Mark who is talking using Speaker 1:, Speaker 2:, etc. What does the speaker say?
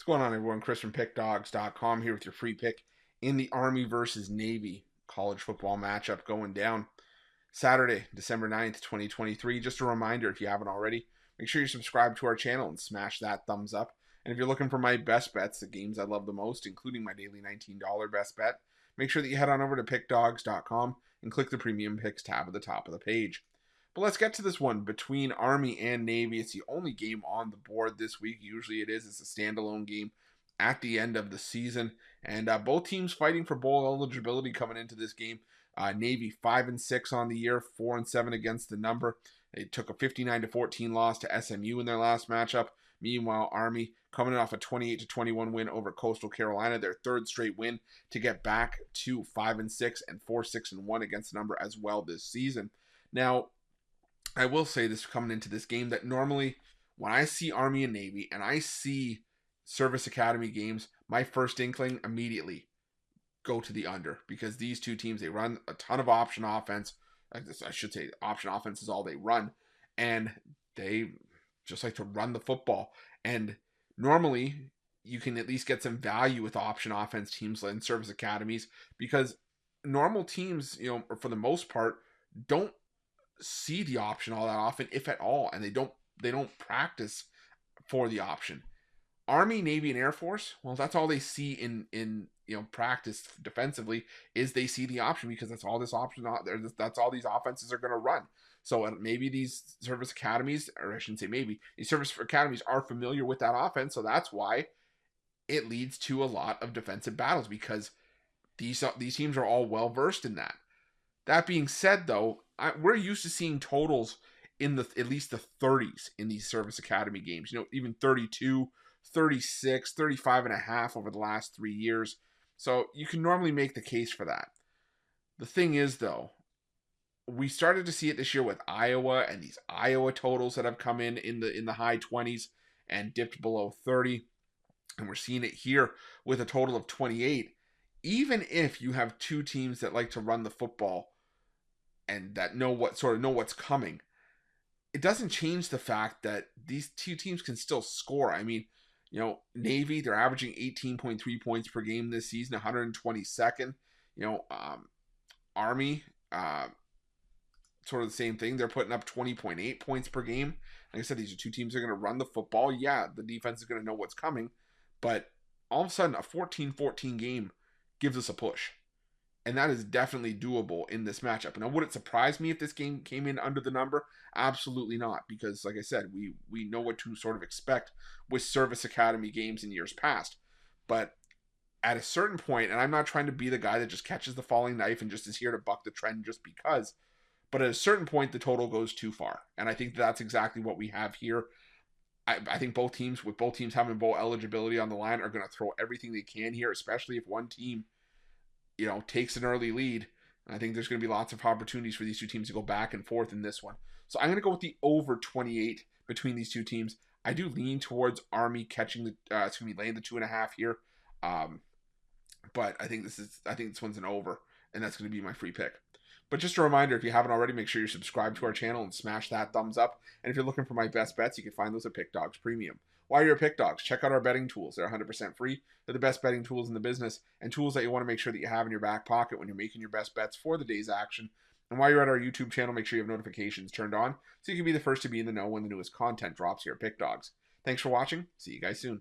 Speaker 1: What's going on, everyone? Chris from Pickdawgz.com here with your free pick in the Army versus Navy college football matchup going down Saturday, December 9th, 2023. Just a reminder, if you haven't already, make sure you subscribe to our channel and smash that thumbs up. And if you're looking for my best bets, the games I love the most, including my daily $19 best bet, make sure that you head on over to Pickdawgz.com and click the Premium Picks tab at the top of the page. But let's get to this one between Army and Navy. It's the only game on the board this week. Usually it is. It's a standalone game at the end of the season. And both teams fighting for bowl eligibility coming into this game. Navy 5-6 on the year, 4-7 against the number. They took a 59-14 loss to SMU in their last matchup. Meanwhile, Army coming off a 28-21 win over Coastal Carolina, their third straight win to get back to 5-6 and 4-6-1 against the number as well this season. Now, I will say this coming into this game that normally when I see Army and Navy and I see Service Academy games, my first inkling immediately go to the under, because these two teams, they run a ton of option offense. I should say option offense is all they run, and they just like to run the football. And normally you can at least get some value with option offense teams and Service Academies, because normal teams, for the most part, don't see the option all that often, if at all, and they don't practice for the option. Army, Navy, and Air Force, well, that's all they see in practice defensively, is they see the option, because that's all this option out there. That's all these offenses are going to run. So maybe these service academies, or I shouldn't say maybe, these service academies are familiar with that offense, so that's why it leads to a lot of defensive battles, because these teams are all well versed in that. That being said, though, we're used to seeing totals in at least the 30s in these Service Academy games. Even 32, 36, 35.5 over the last 3 years. So you can normally make the case for that. The thing is, though, we started to see it this year with Iowa, and these Iowa totals that have come in the high 20s and dipped below 30. And we're seeing it here with a total of 28. Even if you have two teams that like to run the football and that know what's coming, it doesn't change the fact that these two teams can still score. I mean, Navy, they're averaging 18.3 points per game this season, 122nd. Army, sort of the same thing. They're putting up 20.8 points per game. Like I said, these are two teams that are going to run the football. Yeah, the defense is going to know what's coming, but all of a sudden, a 14-14 game gives us a push. And that is definitely doable in this matchup. Now, would it surprise me if this game came in under the number? Absolutely not, because like I said, we know what to sort of expect with Service Academy games in years past. But at a certain point, and I'm not trying to be the guy that just catches the falling knife and just is here to buck the trend just because, but at a certain point, the total goes too far. And I think that's exactly what we have here. I think both teams having bowl eligibility on the line, are going to throw everything they can here, especially if one team takes an early lead. I think there's going to be lots of opportunities for these two teams to go back and forth in this one. So I'm going to go with the over 28 between these two teams. I do lean towards Army catching laying the 2.5 here. But I think this one's an over, and that's going to be my free pick. But just a reminder, if you haven't already, make sure you subscribe to our channel and smash that thumbs up. And if you're looking for my best bets, you can find those at Pick Dawgz Premium. While you're at Pick Dawgz, check out our betting tools. They're 100% free. They're the best betting tools in the business, and tools that you want to make sure that you have in your back pocket when you're making your best bets for the day's action. And while you're at our YouTube channel, make sure you have notifications turned on so you can be the first to be in the know when the newest content drops here at Pick Dawgz. Thanks for watching. See you guys soon.